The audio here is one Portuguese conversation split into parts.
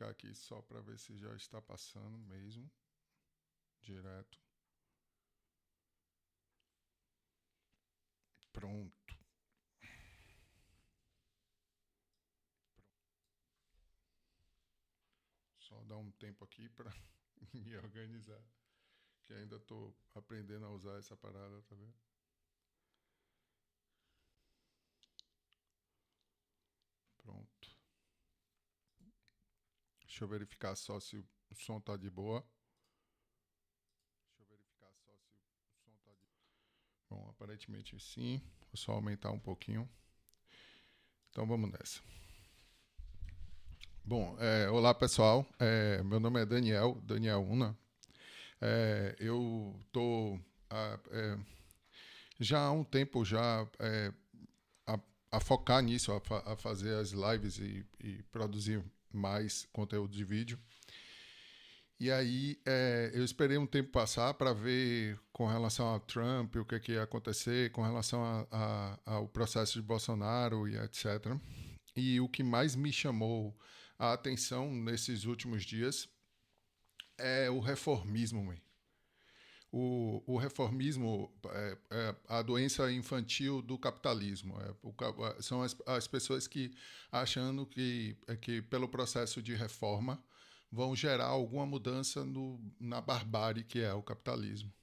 verificar aqui só para ver se já está passando mesmo. Direto. Pronto. Só dar um tempo aqui para me organizar. Que ainda estou aprendendo a usar essa parada, tá vendo? Pronto. Deixa eu verificar só se o som tá de boa. Bom, aparentemente sim. Vou só aumentar um pouquinho. Então vamos nessa. Bom, olá pessoal. Meu nome é Daniel Una. Eu estou já há um tempo a focar nisso, a fazer as lives e produzir mais conteúdo de vídeo. E aí eu esperei um tempo passar para ver com relação a Trump, o que ia acontecer, com relação ao processo de Bolsonaro e etc. E o que mais me chamou a atenção nesses últimos dias é o reformismo. O reformismo é a doença infantil do capitalismo. São as pessoas que achando que pelo processo de reforma vão gerar alguma mudança na barbárie que é o capitalismo.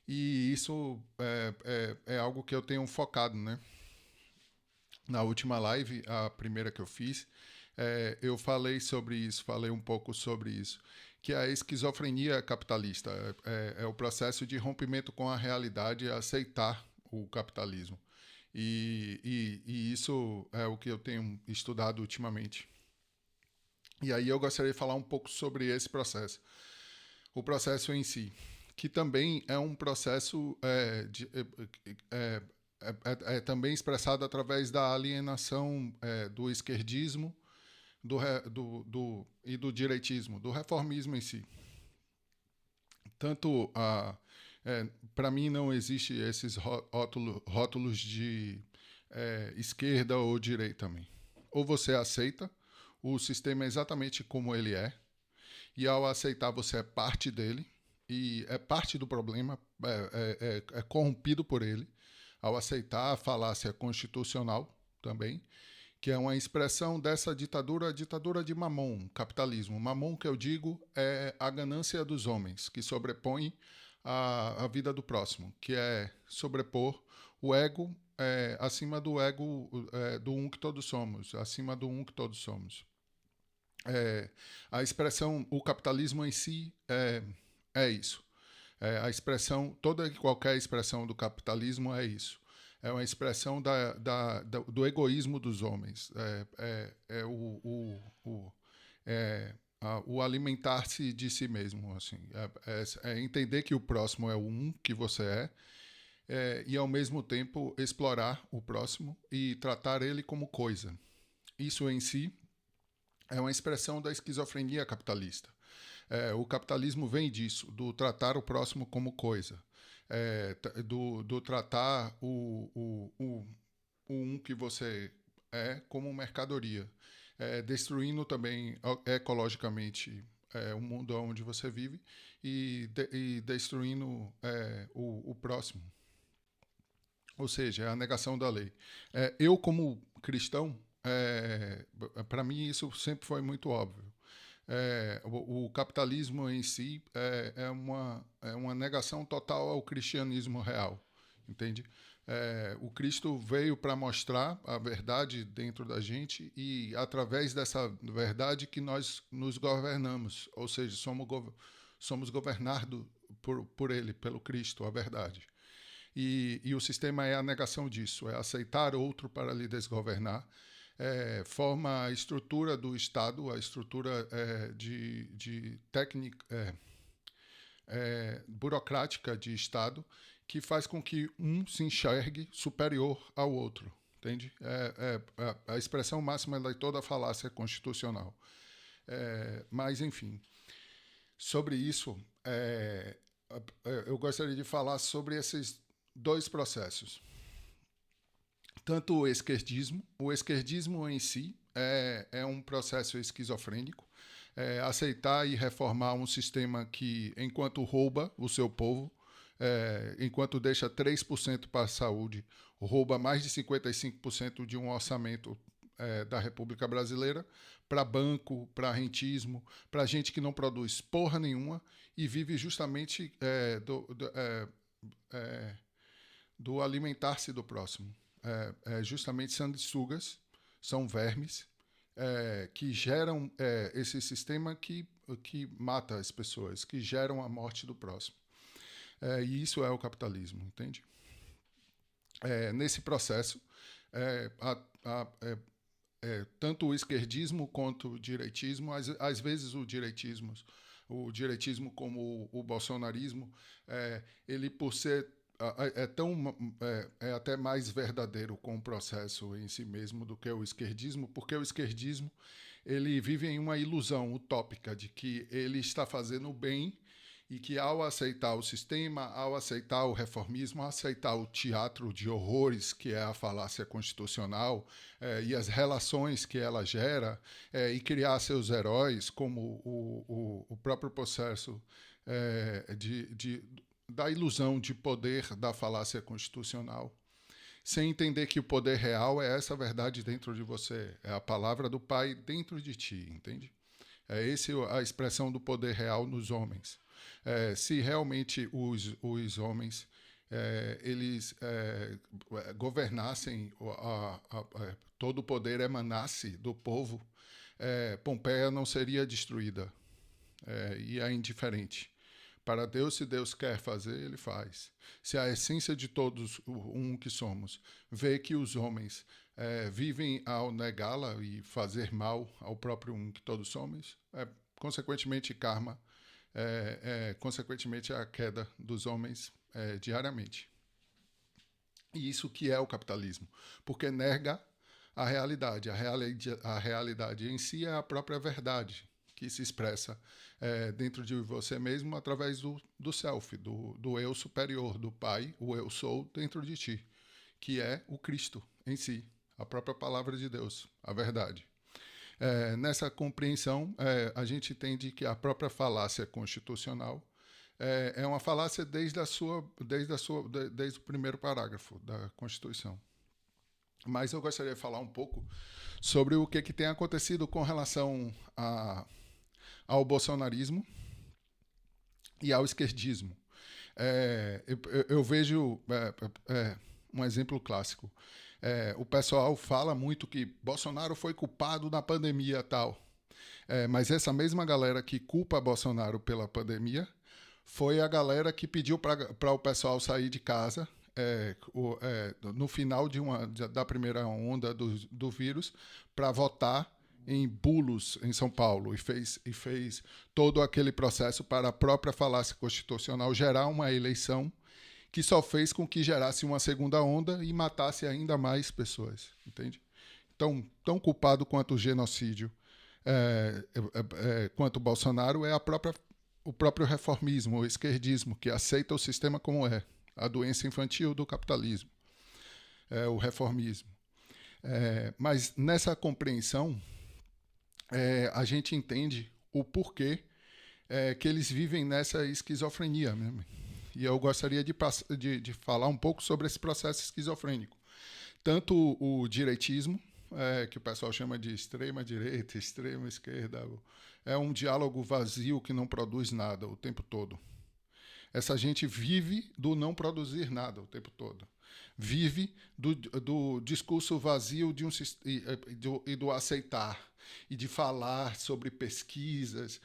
E isso é algo que eu tenho focado, né? Na última live, a primeira que eu fiz, eu falei sobre isso, falei um pouco sobre isso, que a esquizofrenia capitalista é o processo de rompimento com a realidade e aceitar o capitalismo. E isso é o que eu tenho estudado ultimamente. E aí eu gostaria de falar um pouco sobre esse processo. O processo em si, que também é um processo também expressado através da alienação do esquerdismo e do direitismo, do reformismo em si. Tanto para mim não existe esses rótulos de esquerda ou direita também. Ou você aceita o sistema exatamente como ele é, e ao aceitar você é parte dele, e é parte do problema, é corrompido por ele, ao aceitar a falácia constitucional também, que é uma expressão dessa ditadura, a ditadura de Mamon, capitalismo. Mamon, que eu digo, é a ganância dos homens, que sobrepõe a vida do próximo, que é sobrepor o ego acima do ego do um que todos somos, acima do um que todos somos. A expressão, o capitalismo em si é isso. A expressão, toda e qualquer expressão do capitalismo é isso. É uma expressão do egoísmo dos homens. O alimentar-se de si mesmo. Assim. É entender que o próximo é o um que você e, ao mesmo tempo, explorar o próximo e tratar ele como coisa. Isso em si é uma expressão da esquizofrenia capitalista. O capitalismo vem disso, do tratar o próximo como coisa, do tratar o um que você é como mercadoria, destruindo também ecologicamente o mundo onde você vive e destruindo o próximo. Ou seja, é a negação da lei. Eu, como cristão, para mim isso sempre foi muito óbvio. O capitalismo em si é uma negação total ao cristianismo real, entende? O Cristo veio para mostrar a verdade dentro da gente e através dessa verdade que nós nos governamos, ou seja, somos governados por Ele, pelo Cristo, a verdade. E o sistema é a negação disso, é aceitar outro para lhe desgovernar, forma a estrutura do Estado, a estrutura de técnica burocrática de Estado, que faz com que um se enxergue superior ao outro, entende? A expressão máxima de toda a falácia constitucional. Mas, enfim, sobre isso, eu gostaria de falar sobre esses dois processos. Tanto o esquerdismo em si é um processo esquizofrênico, aceitar e reformar um sistema que, enquanto rouba o seu povo, enquanto deixa 3% para a saúde, rouba mais de 55% de um orçamento da República Brasileira para banco, para rentismo, para gente que não produz porra nenhuma e vive justamente do alimentar-se do próximo. Justamente sanguessugas, são vermes que geram esse sistema que mata as pessoas, que geram a morte do próximo. E isso é o capitalismo, entende? Nesse processo, tanto o esquerdismo quanto o direitismo, às vezes o direitismo como o bolsonarismo, ele por ser até mais verdadeiro com o processo em si mesmo do que o esquerdismo, porque o esquerdismo ele vive em uma ilusão utópica de que ele está fazendo o bem e que ao aceitar o sistema, ao aceitar o reformismo, ao aceitar o teatro de horrores que é a falácia constitucional e as relações que ela gera e criar seus heróis, como o próprio processo da ilusão de poder da falácia constitucional, sem entender que o poder real é essa verdade dentro de você, é a palavra do Pai dentro de ti, entende? É essa a expressão do poder real nos homens. Se realmente os homens eles governassem, todo o poder emanasse do povo, Pompeia não seria destruída e é indiferente. Para Deus, se Deus quer fazer, ele faz. Se a essência de todos, um que somos, vê que os homens vivem ao negá-la e fazer mal ao próprio um que todos somos, consequentemente, karma, consequentemente, a queda dos homens diariamente. E isso que é o capitalismo, porque nega a realidade. A realidade em si é a própria verdade, que se expressa dentro de você mesmo através do self, do eu superior, do Pai, o eu sou dentro de ti, que é o Cristo em si, a própria palavra de Deus, a verdade. Nessa compreensão, a gente entende que a própria falácia constitucional é uma falácia desde o primeiro parágrafo da Constituição. Mas eu gostaria de falar um pouco sobre o que tem acontecido com relação ao bolsonarismo e ao esquerdismo. Eu vejo um exemplo clássico. O pessoal fala muito que Bolsonaro foi culpado da pandemia e tal. Mas essa mesma galera que culpa Bolsonaro pela pandemia foi a galera que pediu para o pessoal sair de casa no final da primeira onda do vírus para votar em bulos em São Paulo e fez todo aquele processo para a própria falácia constitucional gerar uma eleição que só fez com que gerasse uma segunda onda e matasse ainda mais pessoas, entende? Então, tão culpado quanto o genocídio, quanto o Bolsonaro, é o próprio reformismo, o esquerdismo, que aceita o sistema como é, a doença infantil do capitalismo, o reformismo. Mas nessa compreensão, a gente entende o porquê que eles vivem nessa esquizofrenia mesmo. E eu gostaria de falar um pouco sobre esse processo esquizofrênico. Tanto o direitismo, que o pessoal chama de extrema direita, extrema esquerda, é um diálogo vazio que não produz nada o tempo todo. Essa gente vive do não produzir nada o tempo todo. Vive do discurso vazio e do aceitar, e de falar sobre pesquisas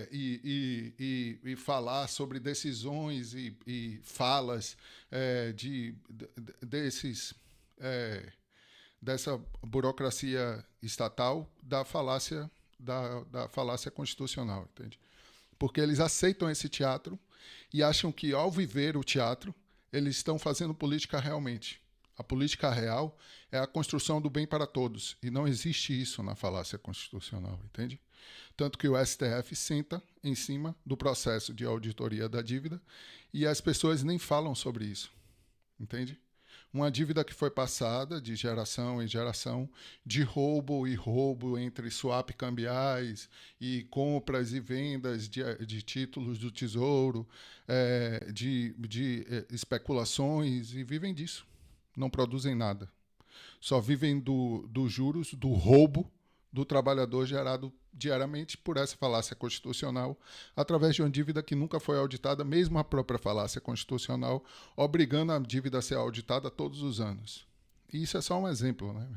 e falar sobre decisões e falas dessa burocracia estatal da falácia constitucional, entende? Porque eles aceitam esse teatro e acham que, ao viver o teatro, eles estão fazendo política realmente. A política real é a construção do bem para todos. E não existe isso na falácia constitucional, entende? Tanto que o STF senta em cima do processo de auditoria da dívida e as pessoas nem falam sobre isso, entende? Uma dívida que foi passada de geração em geração, de roubo e roubo entre swap cambiais e compras e vendas de títulos do Tesouro, de especulações, e vivem disso. Não produzem nada. Só vivem dos juros, do roubo do trabalhador gerado diariamente por essa falácia constitucional, através de uma dívida que nunca foi auditada, mesmo a própria falácia constitucional, obrigando a dívida a ser auditada todos os anos. E isso é só um exemplo, né?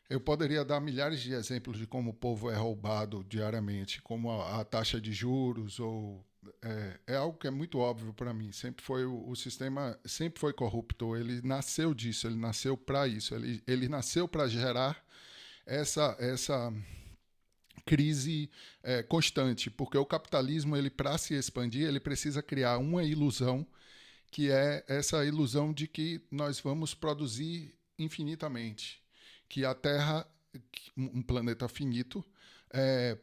Eu poderia dar milhares de exemplos de como o povo é roubado diariamente, como a taxa de juros, ou é algo que é muito óbvio para mim. Sempre foi o sistema, sempre foi corrupto. Ele nasceu disso, ele nasceu para isso, ele nasceu para gerar essa crise constante, porque o capitalismo, ele para se expandir, ele precisa criar uma ilusão, que é essa ilusão de que nós vamos produzir infinitamente, que a Terra, um planeta finito,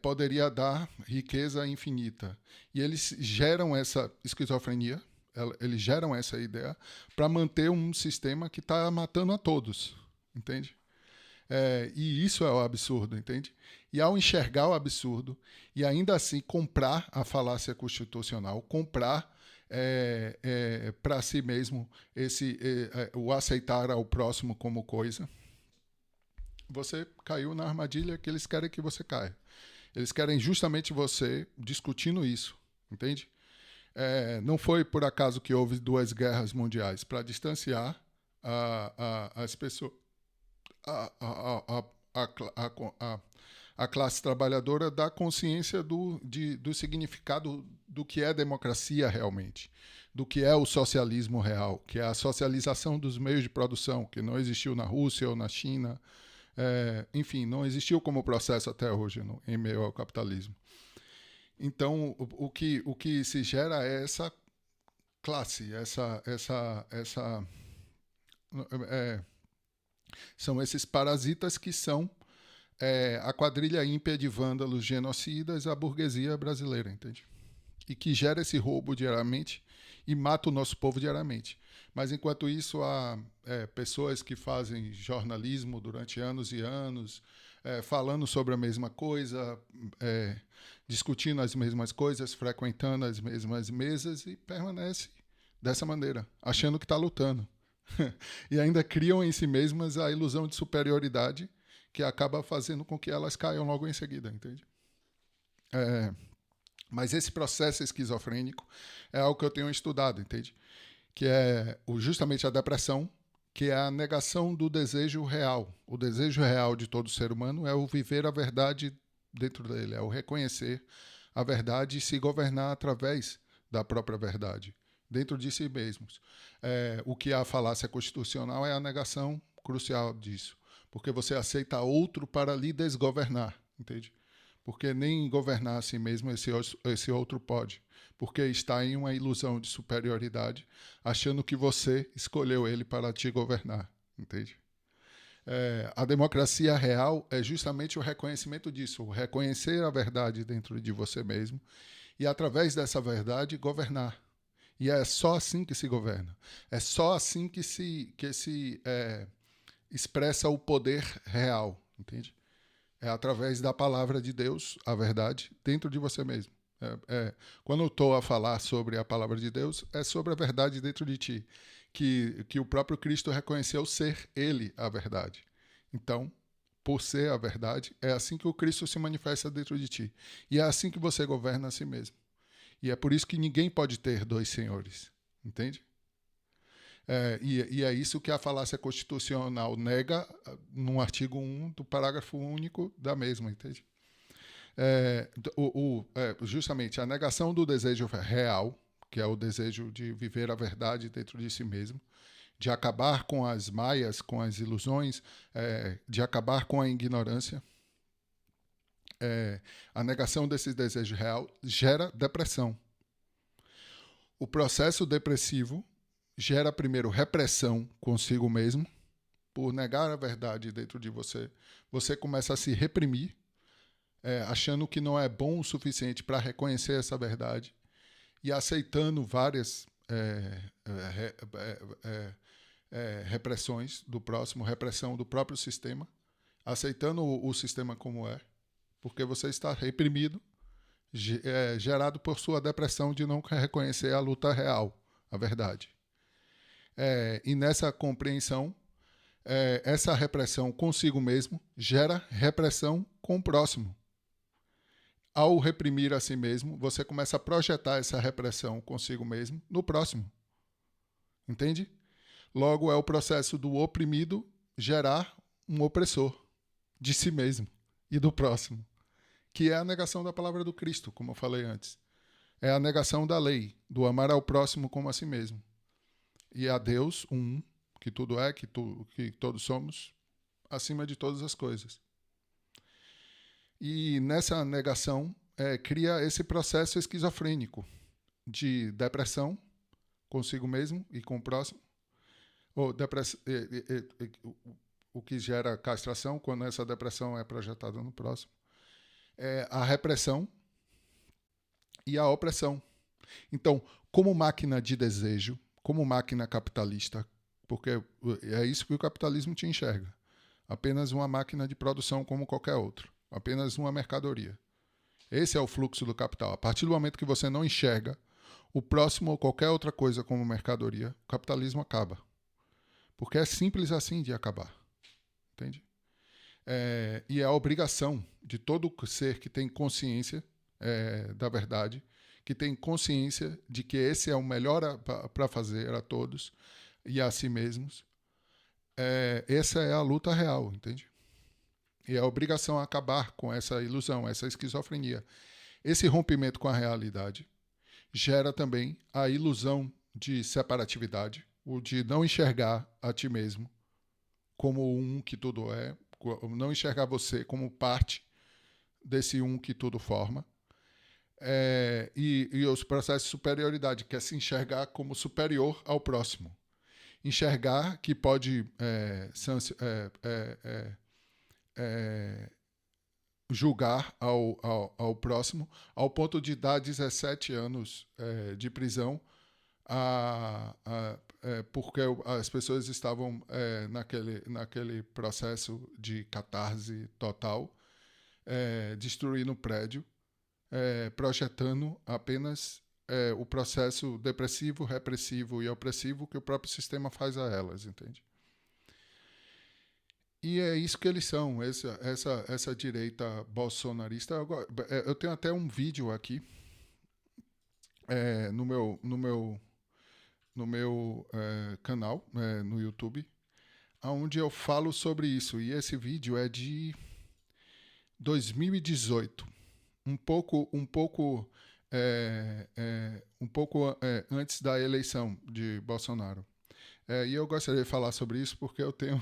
poderia dar riqueza infinita. E eles geram essa esquizofrenia, eles geram essa ideia para manter um sistema que está matando a todos, entende? E isso é o absurdo, entende? E ao enxergar o absurdo e ainda assim comprar a falácia constitucional, comprar para si mesmo o aceitar ao próximo como coisa, você caiu na armadilha que eles querem que você caia. Eles querem justamente você discutindo isso, entende? Não foi por acaso que houve 2 guerras mundiais, para distanciar as pessoas, a classe trabalhadora da consciência do significado do que é democracia realmente, do que é o socialismo real, que é a socialização dos meios de produção, que não existiu na Rússia ou na China, enfim, não existiu como processo até hoje em meio ao capitalismo. Então, o que se gera é essa classe, são esses parasitas que são a quadrilha ímpia de vândalos genocidas, a burguesia brasileira, entende? E que gera esse roubo diariamente e mata o nosso povo diariamente. Mas, enquanto isso, há pessoas que fazem jornalismo durante anos e anos, falando sobre a mesma coisa, discutindo as mesmas coisas, frequentando as mesmas mesas, e permanece dessa maneira, achando que está lutando. E ainda criam em si mesmas a ilusão de superioridade, que acaba fazendo com que elas caiam logo em seguida, entende? Mas esse processo esquizofrênico é algo que eu tenho estudado, entende? Que é justamente a depressão, que é a negação do desejo real. O desejo real de todo ser humano é o viver a verdade dentro dele, é o reconhecer a verdade e se governar através da própria verdade, dentro de si mesmos. O que é a falácia constitucional é a negação crucial disso, porque você aceita outro para lhe desgovernar, entende? Porque nem governar a si mesmo esse outro pode, porque está em uma ilusão de superioridade, achando que você escolheu ele para te governar, entende? A democracia real é justamente o reconhecimento disso, o reconhecer a verdade dentro de você mesmo e, através dessa verdade, governar. E é só assim que se governa. É só assim que se expressa o poder real, entende? É através da palavra de Deus, a verdade, dentro de você mesmo. Quando eu estou a falar sobre a palavra de Deus, é sobre a verdade dentro de ti, que o próprio Cristo reconheceu ser Ele a verdade. Então, por ser a verdade, é assim que o Cristo se manifesta dentro de ti. E é assim que você governa a si mesmo. E é por isso que ninguém pode ter 2 senhores, entende? E é isso que a falácia constitucional nega no artigo 1 do parágrafo único da mesma, entende? Justamente a negação do desejo real, que é o desejo de viver a verdade dentro de si mesmo, de acabar com as maias, com as ilusões, de acabar com a ignorância. A negação desse desejo real gera depressão. O processo depressivo gera primeiro repressão consigo mesmo, por negar a verdade dentro de você. Você começa a se reprimir, achando que não é bom o suficiente para reconhecer essa verdade e aceitando várias repressões do próximo, repressão do próprio sistema, aceitando o sistema como é, porque você está reprimido, gerado por sua depressão de não reconhecer a luta real, a verdade. E nessa compreensão, essa repressão consigo mesmo gera repressão com o próximo. Ao reprimir a si mesmo, você começa a projetar essa repressão consigo mesmo no próximo. Entende? Logo, é o processo do oprimido gerar um opressor de si mesmo e do próximo, que é a negação da palavra do Cristo, como eu falei antes. É a negação da lei, do amar ao próximo como a si mesmo. E a Deus, que tudo é, que todos somos, acima de todas as coisas. E nessa negação, cria esse processo esquizofrênico de depressão consigo mesmo e com o próximo, ou o que gera castração quando essa depressão é projetada no próximo. A repressão e a opressão. Então, como máquina de desejo, como máquina capitalista, porque é isso que o capitalismo te enxerga. Apenas uma máquina de produção como qualquer outro. Apenas uma mercadoria. Esse é o fluxo do capital. A partir do momento que você não enxerga o próximo ou qualquer outra coisa como mercadoria, o capitalismo acaba. Porque é simples assim de acabar. Entende? E é a obrigação de todo ser que tem consciência da verdade, que tem consciência de que esse é o melhor para fazer a todos e a si mesmos. Essa é a luta real, entende? E é a obrigação acabar com essa ilusão, essa esquizofrenia. Esse rompimento com a realidade gera também a ilusão de separatividade, o de não enxergar a ti mesmo como um que tudo é, não enxergar você como parte desse um que tudo forma. E os processos de superioridade, que é se enxergar como superior ao próximo. Enxergar que pode julgar ao próximo, ao ponto de dar 17 anos de prisão, porque as pessoas estavam naquele processo de catarse total, destruindo o prédio, projetando apenas o processo depressivo, repressivo e opressivo que o próprio sistema faz a elas, entende? E é isso que eles são, essa direita bolsonarista. Eu tenho até um vídeo aqui no meu canal, no YouTube, onde eu falo sobre isso. E esse vídeo é de 2018, um pouco antes da eleição de Bolsonaro. E eu gostaria de falar sobre isso porque eu tenho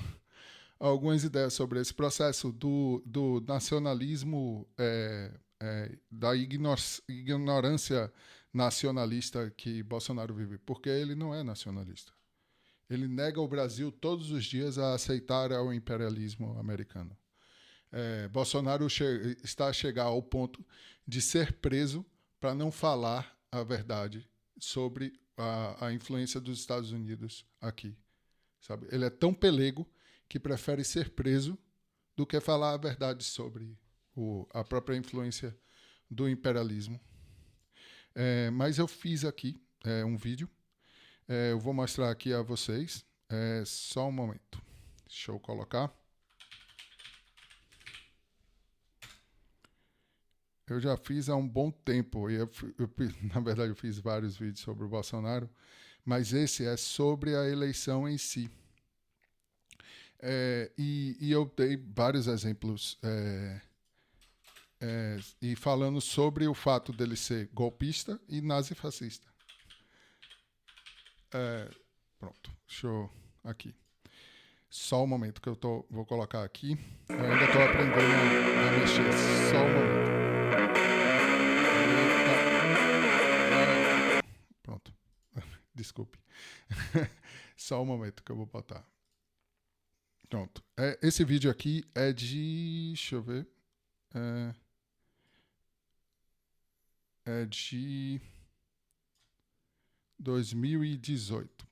algumas ideias sobre esse processo do nacionalismo, da ignorância nacionalista que Bolsonaro vive, porque ele não é nacionalista. Ele nega o Brasil todos os dias a aceitar o imperialismo americano. Bolsonaro está a chegar ao ponto de ser preso para não falar a verdade sobre a influência dos Estados Unidos aqui. Sabe? Ele é tão pelego que prefere ser preso do que falar a verdade sobre a própria influência do imperialismo. Mas eu fiz aqui um vídeo. Eu vou mostrar aqui a vocês. Só um momento. Deixa eu colocar. Eu já fiz há um bom tempo. Na verdade, eu fiz vários vídeos sobre o Bolsonaro. Mas esse é sobre a eleição em si. E eu dei vários exemplos e falando sobre o fato dele ser golpista e nazifascista. Pronto, deixa eu aqui. Só um momento que vou colocar aqui. Eu ainda estou aprendendo a mexer. Só um momento. Pronto. Desculpe. Só um momento que eu vou botar. Pronto. Esse vídeo aqui é de... Deixa eu ver. É de 2018.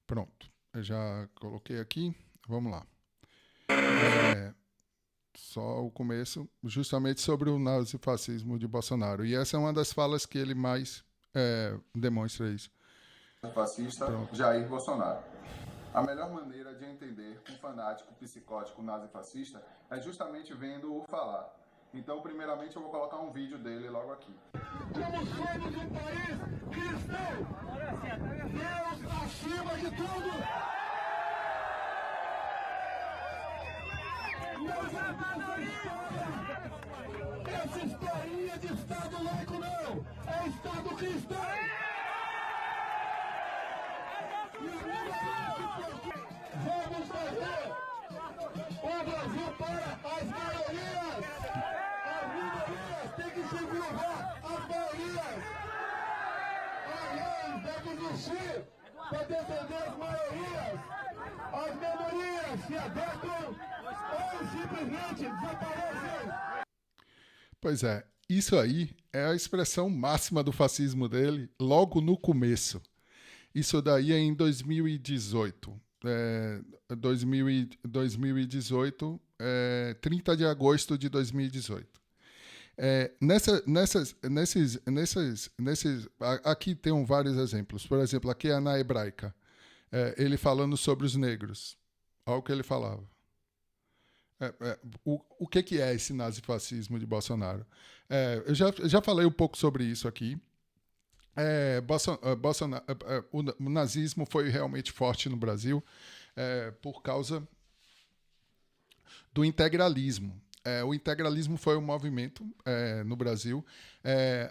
Pronto, eu já coloquei aqui. Vamos lá. Só o começo, justamente sobre o nazifascismo de Bolsonaro. E essa é uma das falas que ele mais demonstra isso. Fascista Pronto. Jair Bolsonaro. A melhor maneira de entender um fanático psicótico nazifascista é justamente vendo-o falar. Então, primeiramente, eu vou colocar um vídeo dele logo aqui. Como somos um país cristão, Deus acima de tudo. Essa historinha de Estado laico não, é Estado cristão. Vamos fazer o Brasil para as maiorias. As minorias têm que se curvar às maiorias. A lei deve existir para defender as maiorias. As minorias se adequam ou simplesmente desaparecem. Pois é, isso aí é a expressão máxima do fascismo dele logo no começo. Isso daí é em 2018. 2018, 30 de agosto de 2018. Aqui tem vários exemplos. Por exemplo, aqui é na hebraica. Ele falando sobre os negros. Olha o que ele falava. O que é esse nazifascismo de Bolsonaro? Eu já falei um pouco sobre isso aqui. O nazismo foi realmente forte no Brasil por causa do integralismo. O integralismo foi um movimento no Brasil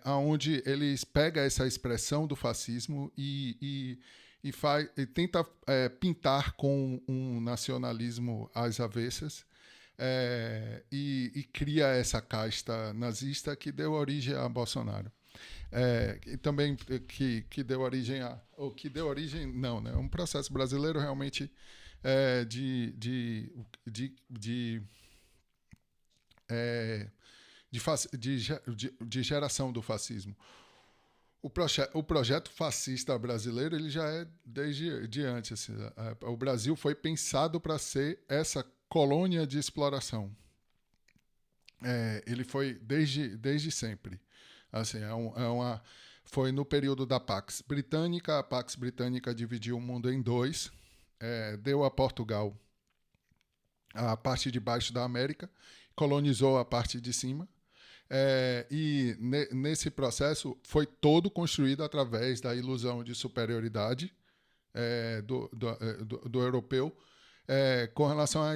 onde eles pegam essa expressão do fascismo e tenta pintar com um nacionalismo às avessas e cria essa casta nazista que deu origem a Bolsonaro. E também que deu origem a... Ou que deu origem... Não, né? Um processo brasileiro realmente de geração do fascismo. O projeto fascista brasileiro ele já é desde antes. Assim, o Brasil foi pensado para ser essa colônia de exploração. Ele foi desde sempre. Assim, foi no período da Pax Britânica. A Pax Britânica dividiu o mundo em dois. Deu a Portugal a parte de baixo da América, colonizou a parte de cima. E nesse processo foi todo construído através da ilusão de superioridade do europeu com relação a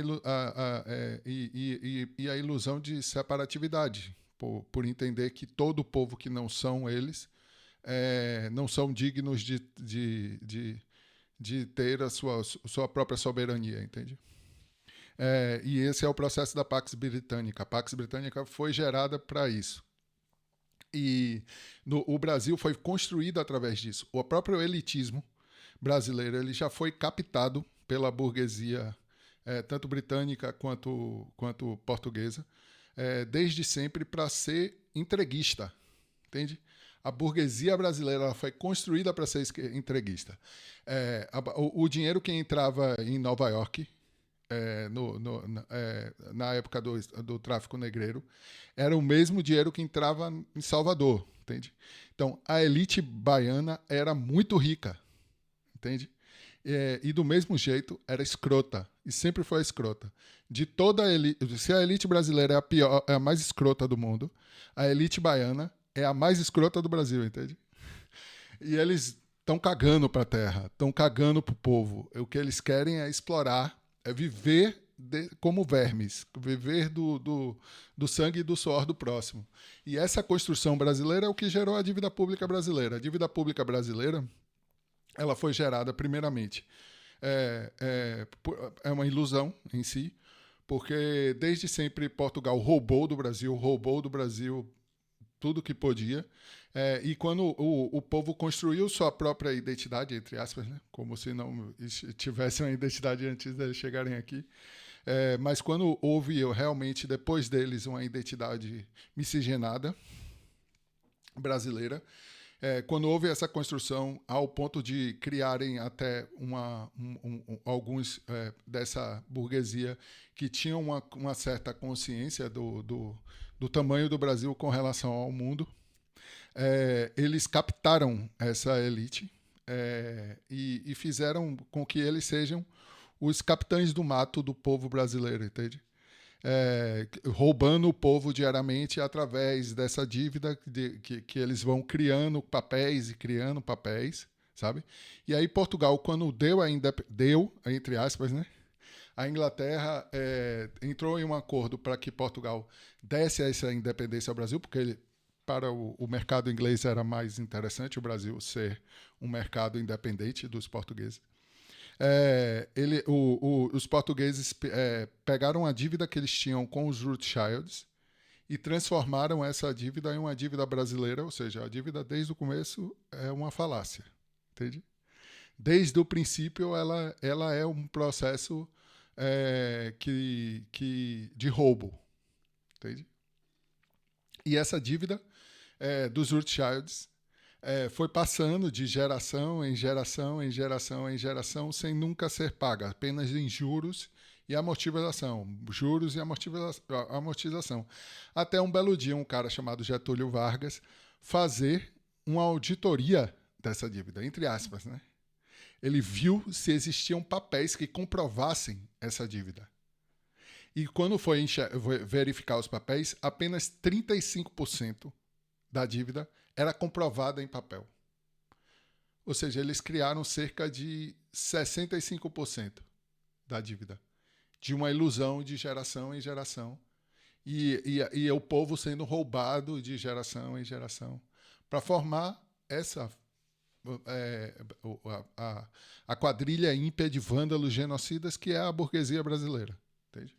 ilusão de separatividade, por entender que todo povo que não são eles não são dignos de ter a sua própria soberania, entende? E esse é o processo da Pax Britânica. A Pax Britânica foi gerada para isso. E o Brasil foi construído através disso. O próprio elitismo brasileiro ele já foi captado pela burguesia, tanto britânica quanto portuguesa, desde sempre para ser entreguista, entende? A burguesia brasileira ela foi construída para ser entreguista. O dinheiro que entrava em Nova York, na época do tráfico negreiro, era o mesmo dinheiro que entrava em Salvador, entende? Então, a elite baiana era muito rica, entende? E do mesmo jeito era escrota, e sempre foi escrota. De toda a elite, se a elite brasileira é a mais escrota do mundo, a elite baiana é a mais escrota do Brasil, entende? E eles estão cagando para a terra, estão cagando para o povo. O que eles querem é explorar, é viver como vermes, viver do sangue e do suor do próximo. E essa construção brasileira é o que gerou a dívida pública brasileira. A dívida pública brasileira ela foi gerada, primeiramente, é uma ilusão em si, porque desde sempre Portugal roubou do Brasil tudo que podia, e quando o povo construiu sua própria identidade, entre aspas, né? Como se não tivesse uma identidade antes de chegarem aqui, mas quando houve realmente, depois deles, uma identidade miscigenada brasileira, Quando houve essa construção, ao ponto de criarem até alguns dessa burguesia que tinham uma certa consciência do tamanho do Brasil com relação ao mundo, eles captaram essa elite e fizeram com que eles sejam os capitães do mato do povo brasileiro, entende? Roubando o povo diariamente através dessa dívida que eles vão criando papéis, sabe? E aí Portugal, quando deu, entre aspas, né? A Inglaterra entrou em um acordo para que Portugal desse essa independência ao Brasil, porque para o mercado inglês era mais interessante o Brasil ser um mercado independente dos portugueses. Os portugueses pegaram a dívida que eles tinham com os Rothschilds e transformaram essa dívida em uma dívida brasileira, ou seja, a dívida desde o começo é uma falácia, entende? Desde o princípio ela é um processo de roubo, entende? E essa dívida dos Rothschilds foi passando de geração em geração, em geração, em geração, sem nunca ser paga, apenas em juros e amortização. Juros e amortização. Até um belo dia, um cara chamado Getúlio Vargas fazer uma auditoria dessa dívida, entre aspas, né? Ele viu se existiam papéis que comprovassem essa dívida. E quando foi verificar os papéis, apenas 35% da dívida era comprovada em papel. Ou seja, eles criaram cerca de 65% da dívida, de uma ilusão de geração em geração, e o povo sendo roubado de geração em geração, para formar a quadrilha ímpia de vândalos genocidas que é a burguesia brasileira. Entende?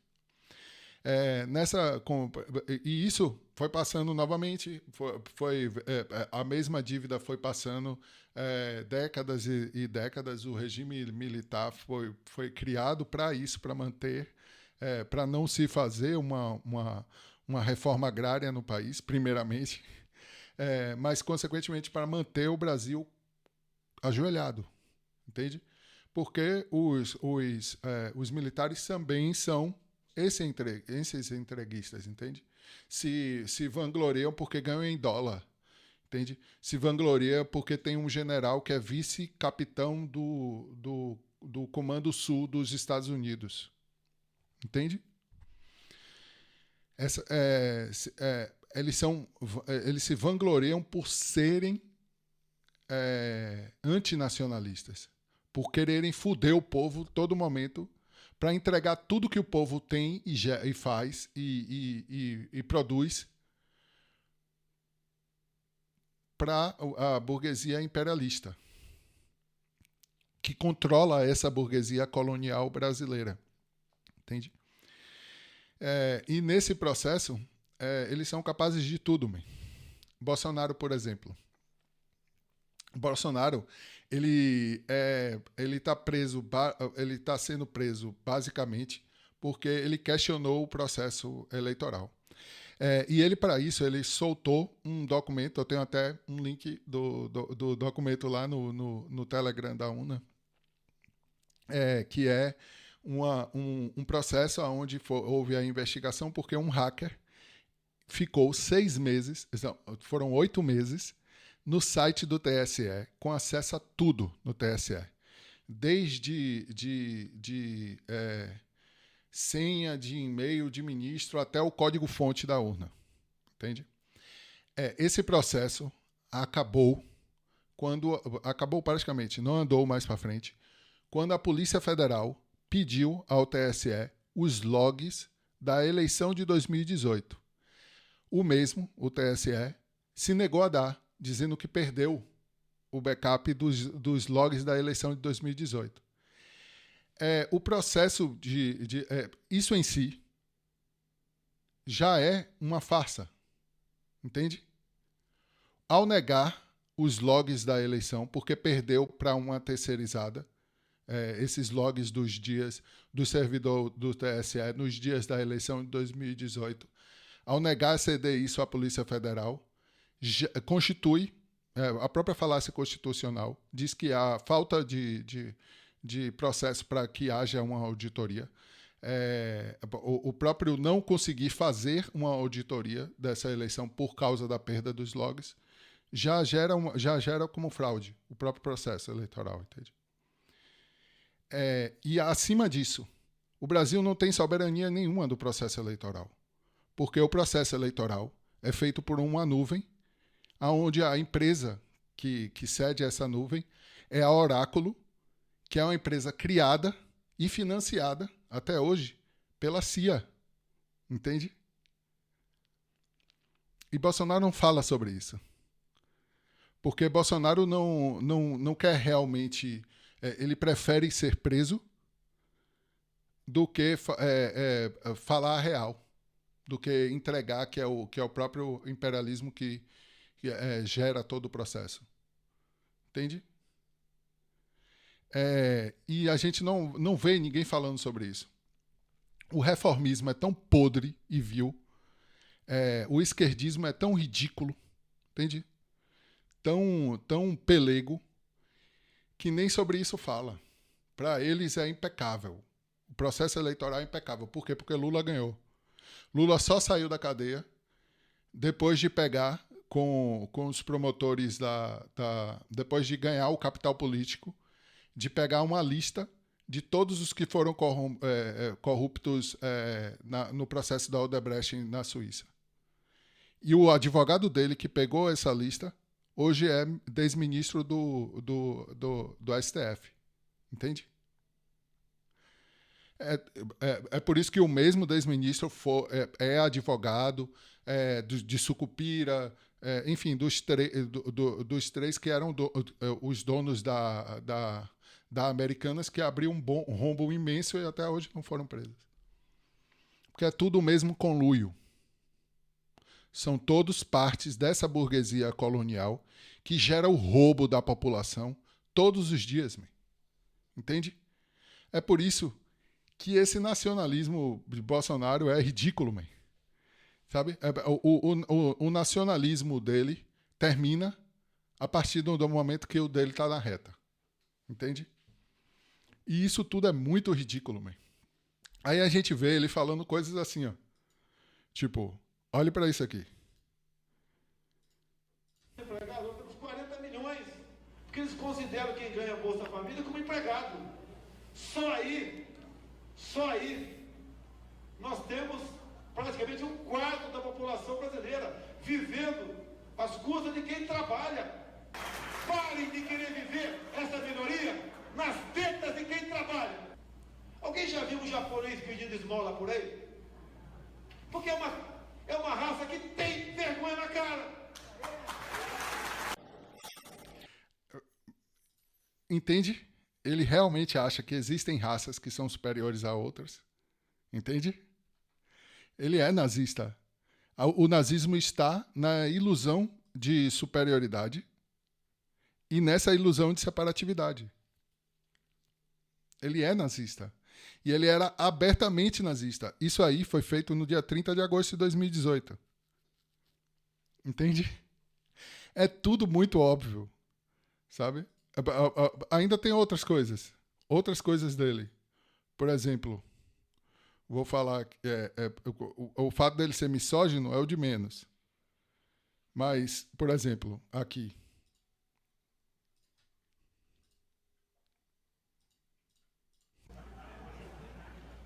E isso foi passando novamente, a mesma dívida foi passando décadas e décadas. O regime militar foi criado para isso, para manter, para não se fazer uma reforma agrária no país, primeiramente, mas, consequentemente, para manter o Brasil ajoelhado, entende? Porque os militares também são esses entreguistas, entende? Se vangloriam porque ganham em dólar, entende? Se vangloriam porque tem um general que é vice-capitão do Comando Sul dos Estados Unidos, entende? Eles se vangloriam por serem antinacionalistas, por quererem foder o povo todo momento, para entregar tudo que o povo tem e faz e produz para a burguesia imperialista, que controla essa burguesia colonial brasileira. Entende? E nesse processo, eles são capazes de tudo. Man. Bolsonaro, por exemplo. Bolsonaro, ele está sendo preso basicamente porque ele questionou o processo eleitoral. E ele, para isso, ele soltou um documento, eu tenho até um link do documento lá no Telegram da UNA, que é um processo onde houve a investigação porque um hacker ficou 6 meses, foram 8 meses, no site do TSE, com acesso a tudo no TSE. Desde senha de e-mail de ministro até o código-fonte da urna. Entende? Esse processo acabou praticamente, não andou mais para frente, quando a Polícia Federal pediu ao TSE os logs da eleição de 2018. O TSE, se negou a dar, dizendo que perdeu o backup dos logs da eleição de 2018. O processo isso em si já é uma farsa, entende? Ao negar os logs da eleição, porque perdeu para uma terceirizada, esses logs dos dias do servidor do TSE nos dias da eleição de 2018, ao negar ceder isso à Polícia Federal, constitui a própria falácia constitucional diz que há falta de processo para que haja uma auditoria. O próprio não conseguir fazer uma auditoria dessa eleição por causa da perda dos logs já gera como fraude o próprio processo eleitoral, entende? E acima disso, o Brasil não tem soberania nenhuma do processo eleitoral, porque o processo eleitoral é feito por uma nuvem, onde a empresa que cede essa nuvem é a Oráculo, que é uma empresa criada e financiada, até hoje, pela CIA. Entende? E Bolsonaro não fala sobre isso. Porque Bolsonaro não quer realmente... ele prefere ser preso do que falar a real, do que entregar que é o próprio imperialismo que gera todo o processo. Entende? E a gente não vê ninguém falando sobre isso. O reformismo é tão podre e vil, o esquerdismo é tão ridículo, entende? Tão pelego, que nem sobre isso fala. Para eles é impecável. O processo eleitoral é impecável. Por quê? Porque Lula ganhou. Lula só saiu da cadeia depois de pegar com os promotores depois de ganhar o capital político, de pegar uma lista de todos os que foram corruptos no processo da Odebrecht na Suíça. E o advogado dele que pegou essa lista hoje é ex-ministro do STF. Entende? É por isso que o mesmo ex-ministro é advogado de Sucupira, enfim, dos três que eram os donos da Americanas, que abriu um rombo imenso e até hoje não foram presos. Porque é tudo o mesmo conluio. São todos partes dessa burguesia colonial que gera o roubo da população todos os dias. Entende? É por isso que esse nacionalismo de Bolsonaro é ridículo, man. Sabe? O nacionalismo dele termina a partir do momento que o dele está na reta. Entende? E isso tudo é muito ridículo, man. Aí a gente vê ele falando coisas assim, ó. Tipo, olhe para isso aqui. Empregado, temos 40 milhões, porque eles consideram quem ganha Bolsa Família como empregado. Só aí, nós temos praticamente um quarto da população brasileira vivendo às custas de quem trabalha. Parem de querer viver essa minoria nas tetas de quem trabalha. Alguém já viu um japonês pedindo esmola por aí? Porque é uma raça que tem vergonha na cara. Entende? Ele realmente acha que existem raças que são superiores a outras. Entende? Ele é nazista. O nazismo está na ilusão de superioridade e nessa ilusão de separatividade. Ele é nazista. E ele era abertamente nazista. Isso aí foi feito no dia 30 de agosto de 2018. Entende? É tudo muito óbvio. Sabe? Ainda tem outras coisas dele. Por exemplo, vou falar que o fato dele ser misógino é o de menos. Mas, por exemplo, aqui.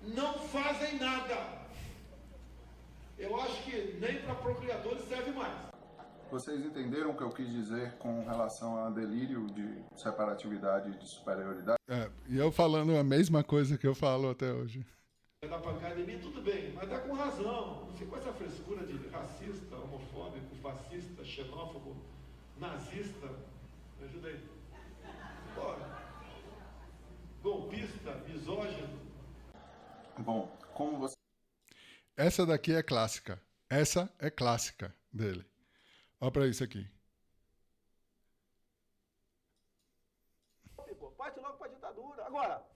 Não fazem nada. Eu acho que nem para procriadores serve mais. Vocês entenderam o que eu quis dizer com relação a delírio de separatividade e de superioridade? E eu falando a mesma coisa que eu falo até hoje. Dar pancada em mim, tudo bem, mas dá com razão. Não fica com essa frescura de racista, homofóbico, fascista, xenófobo, nazista. Me ajuda aí. Bora. Golpista, misógino. Bom, como você... Essa daqui é clássica. Essa é clássica dele. Olha para isso aqui. Parte logo para a ditadura. Agora,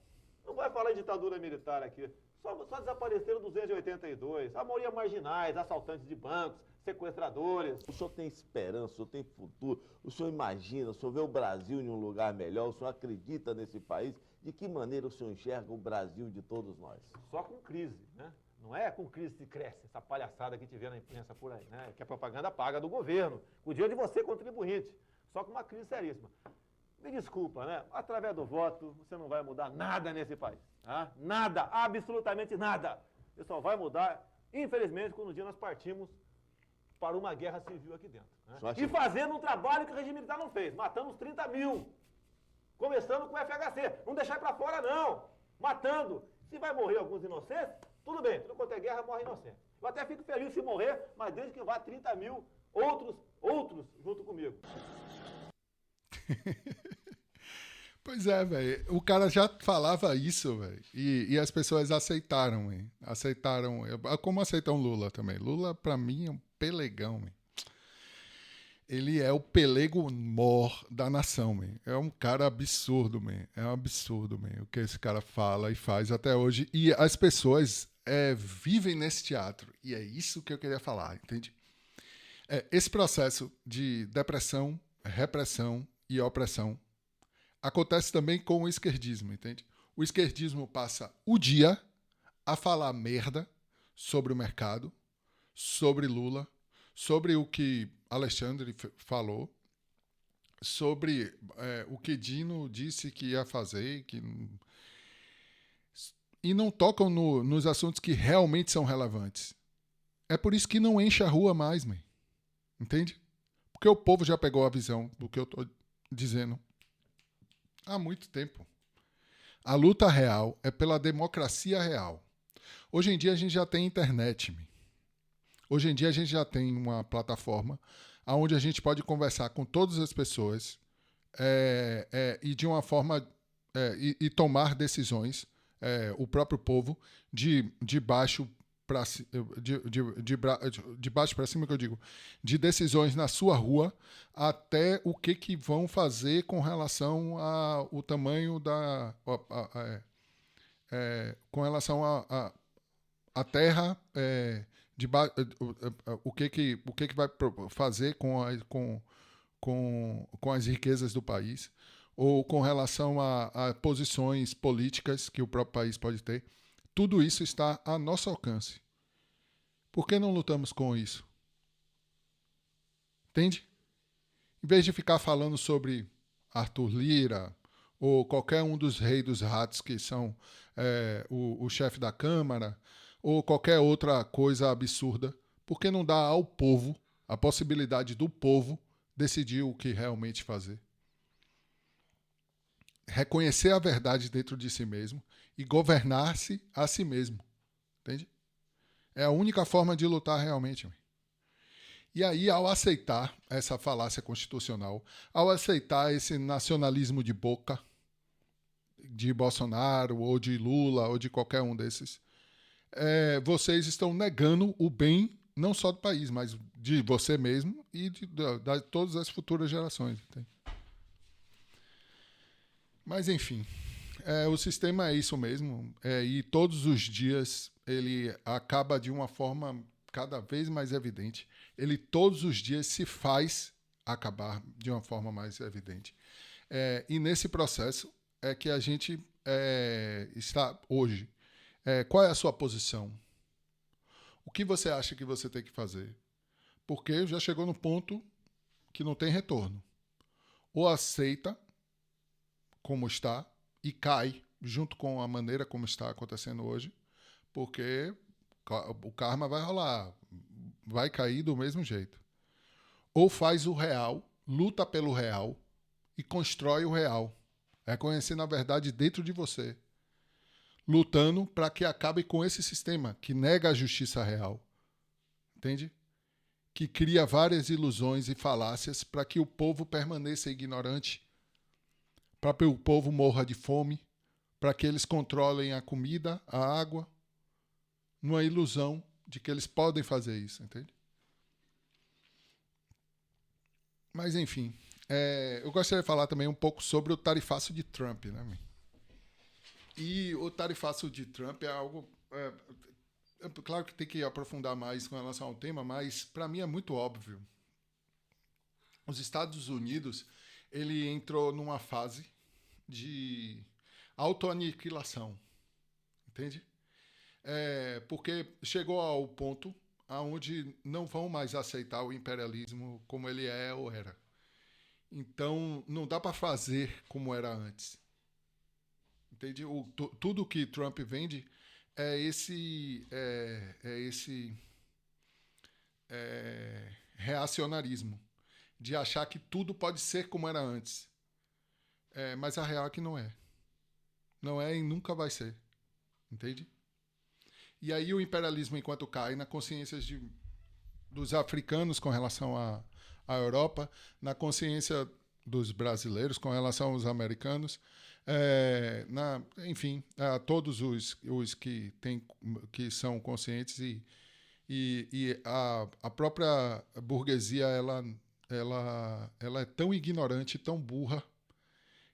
não vai falar em ditadura militar aqui. Só desapareceram 282. A maioria marginais, assaltantes de bancos, sequestradores. O senhor tem esperança, o senhor tem futuro, o senhor imagina, o senhor vê o Brasil em um lugar melhor, o senhor acredita nesse país. De que maneira o senhor enxerga o Brasil de todos nós? Só com crise, né? Não é com crise que cresce, essa palhaçada que a gente vê na imprensa por aí, né? Que a propaganda paga do governo, com o dinheiro de você, contribuinte. Só com uma crise seríssima. Me desculpa, né? Através do voto, você não vai mudar nada nesse país. Tá? Nada, absolutamente nada. Você só vai mudar, infelizmente, quando um dia nós partimos para uma guerra civil aqui dentro. Né? E fazendo um trabalho que o regime militar não fez. Matamos 30 mil. Começando com o FHC. Não deixar para fora, não. Matando. Se vai morrer alguns inocentes, tudo bem. Tudo quanto é guerra, morre inocente. Eu até fico feliz se morrer, mas desde que vá 30 mil outros junto comigo. Pois é, velho. O cara já falava isso, velho. E as pessoas aceitaram, velho. Aceitaram. Como aceitam Lula também. Lula, pra mim, é um pelegão, velho. Ele é o pelego mor da nação, man. É um cara absurdo, man. É um absurdo, man, o que esse cara fala e faz até hoje. E as pessoas vivem nesse teatro. E é isso que eu queria falar, entende? Esse processo de depressão, repressão e opressão acontece também com o esquerdismo, entende? O esquerdismo passa o dia a falar merda sobre o mercado, sobre Lula, sobre o que Alexandre falou, sobre o que Dino disse que ia fazer, e não tocam nos assuntos que realmente são relevantes. É por isso que não enche a rua mais, man. Entende? Porque o povo já pegou a visão do que eu estou dizendo há muito tempo. A luta real é pela democracia real. Hoje em dia a gente já tem internet, man. Hoje em dia a gente já tem uma plataforma onde a gente pode conversar com todas as pessoas e de uma forma e tomar decisões, o próprio povo, de baixo para de baixo para cima, que eu digo, de decisões na sua rua até o que vão fazer com relação ao tamanho da com relação a terra, o que vai fazer com as riquezas do país, ou com relação a posições políticas que o próprio país pode ter. Tudo isso está a nosso alcance. Por que não lutamos com isso? Entende? Em vez de ficar falando sobre Arthur Lira ou qualquer um dos reis dos ratos que são o chefe da Câmara, ou qualquer outra coisa absurda, por que não dá ao povo a possibilidade do povo decidir o que realmente fazer? Reconhecer a verdade dentro de si mesmo e governar-se a si mesmo. Entende? É a única forma de lutar realmente. E aí, ao aceitar essa falácia constitucional, ao aceitar esse nacionalismo de boca de Bolsonaro, ou de Lula, ou de qualquer um desses, vocês estão negando o bem não só do país, mas de você mesmo e de todas as futuras gerações. Entende? Mas, enfim, o sistema é isso mesmo, e todos os dias ele acaba de uma forma cada vez mais evidente. Ele todos os dias se faz acabar de uma forma mais evidente. E nesse processo é que a gente está hoje. Qual é a sua posição? O que você acha que você tem que fazer? Porque já chegou no ponto que não tem retorno. Ou aceita como está e cai junto com a maneira como está acontecendo hoje, porque o karma vai rolar, vai cair do mesmo jeito. Ou faz o real, luta pelo real e constrói o real, reconhecendo a verdade dentro de você, lutando para que acabe com esse sistema que nega a justiça real, entende? Que cria várias ilusões e falácias para que o povo permaneça ignorante, para que o povo morra de fome, para que eles controlem a comida, a água, numa ilusão de que eles podem fazer isso, entende? Mas, enfim, eu gostaria de falar também um pouco sobre o tarifaço de Trump, né? E o tarifaço de Trump é algo claro que tem que aprofundar mais com relação ao tema, mas para mim é muito óbvio. Os Estados Unidos, ele entrou numa fase de autoaniquilação, entende? Porque chegou ao ponto aonde não vão mais aceitar o imperialismo como ele é ou era. Então, não dá para fazer como era antes. Entende? Tudo que Trump vende é esse reacionarismo, de achar que tudo pode ser como era antes. Mas a real é que não é. Não é e nunca vai ser. Entende? E aí o imperialismo, enquanto cai na consciência dos africanos com relação à Europa, na consciência dos brasileiros com relação aos americanos, enfim, a todos os que são conscientes e a própria burguesia ela é tão ignorante, tão burra,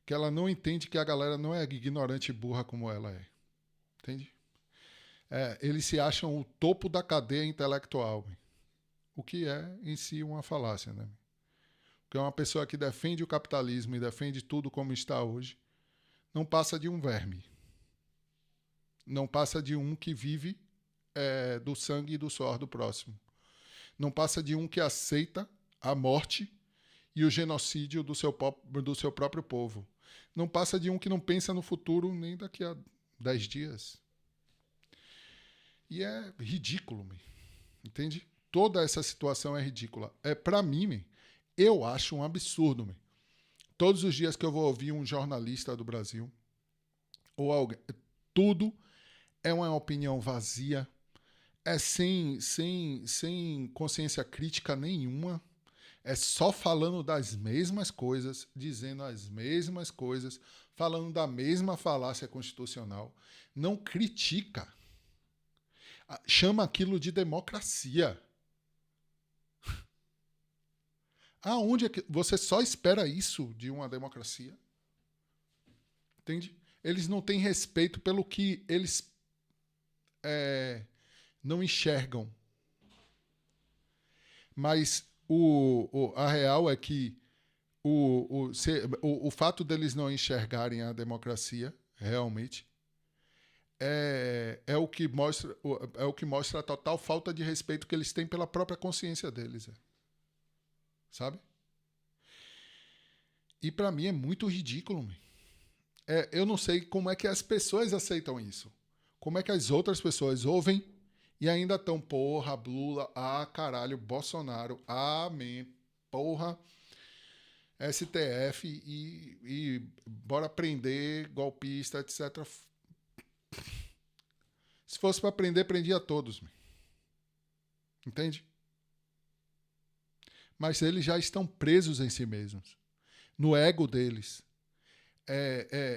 que ela não entende que a galera não é ignorante e burra como ela é. Entende? Eles se acham o topo da cadeia intelectual, o que é em si uma falácia, né? Porque uma pessoa que defende o capitalismo e defende tudo como está hoje não passa de um verme. Não passa de um que vive do sangue e do suor do próximo. Não passa de um que aceita a morte e o genocídio do seu próprio povo. Não passa de um que não pensa no futuro nem daqui a 10 dias. E é ridículo, entende? Toda essa situação é ridícula. Para mim, eu acho um absurdo. Todos os dias que eu vou ouvir um jornalista do Brasil ou alguém, tudo é uma opinião vazia, sem consciência crítica nenhuma, é só falando das mesmas coisas, dizendo as mesmas coisas, falando da mesma falácia constitucional. Não critica. Chama aquilo de democracia. Aonde é que você só espera isso de uma democracia? Entende? Eles não têm respeito pelo que eles não enxergam. Mas a real é que o fato deles não enxergarem a democracia realmente é o que mostra a total falta de respeito que eles têm pela própria consciência deles. Sabe? E para mim é muito ridículo. Eu não sei como é que as pessoas aceitam isso. Como é que as outras pessoas ouvem e ainda estão, porra, Lula, caralho, Bolsonaro, amém, porra, STF e bora prender golpista, etc. Se fosse para prender, prendia todos. Entende? Mas eles já estão presos em si mesmos, no ego deles.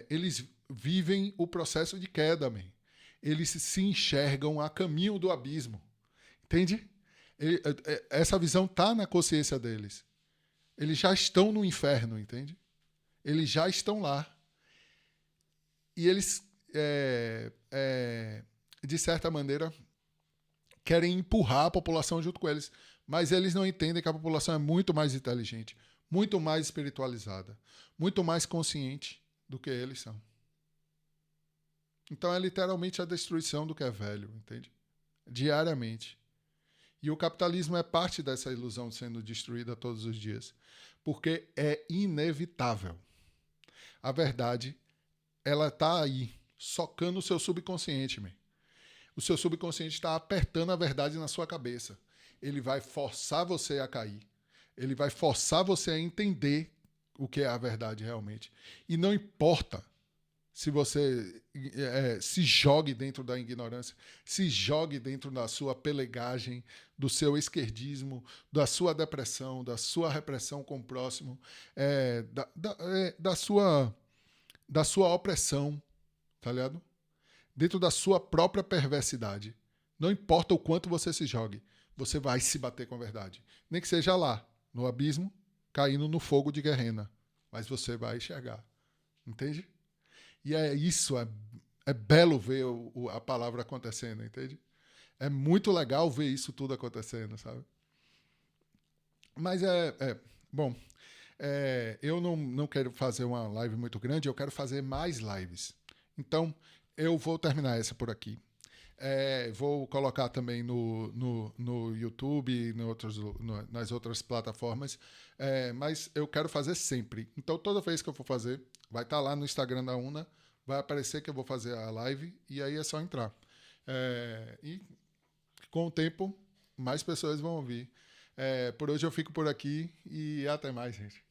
Eles vivem o processo de queda, eles se enxergam a caminho do abismo. Entende? Essa visão está na consciência deles. Eles já estão no inferno, entende? Eles já estão lá. E eles, de certa maneira, querem empurrar a população junto com eles. Mas eles não entendem que a população é muito mais inteligente, muito mais espiritualizada, muito mais consciente do que eles são. Então é literalmente a destruição do que é velho, entende? Diariamente. E o capitalismo é parte dessa ilusão sendo destruída todos os dias, porque é inevitável. A verdade, ela está aí, socando o seu subconsciente. O seu subconsciente está apertando a verdade na sua cabeça. Ele vai forçar você a cair. Ele vai forçar você a entender o que é a verdade realmente. E não importa se você se jogue dentro da ignorância, se jogue dentro da sua pelegagem, do seu esquerdismo, da sua depressão, da sua repressão com o próximo, da sua opressão, tá ligado? Dentro da sua própria perversidade. Não importa o quanto você se jogue, você vai se bater com a verdade. Nem que seja lá, no abismo, caindo no fogo de Guerrena. Mas você vai enxergar. Entende? E isso é belo ver a palavra acontecendo, entende? É muito legal ver isso tudo acontecendo, sabe? Mas bom, eu não quero fazer uma live muito grande, eu quero fazer mais lives. Então, eu vou terminar essa por aqui. Vou colocar também no YouTube, nas outras plataformas, mas eu quero fazer sempre. Então, toda vez que eu for fazer, vai estar lá no Instagram da UNA, vai aparecer que eu vou fazer a live, e aí é só entrar. E com o tempo, mais pessoas vão ouvir. Por hoje eu fico por aqui e até mais, gente.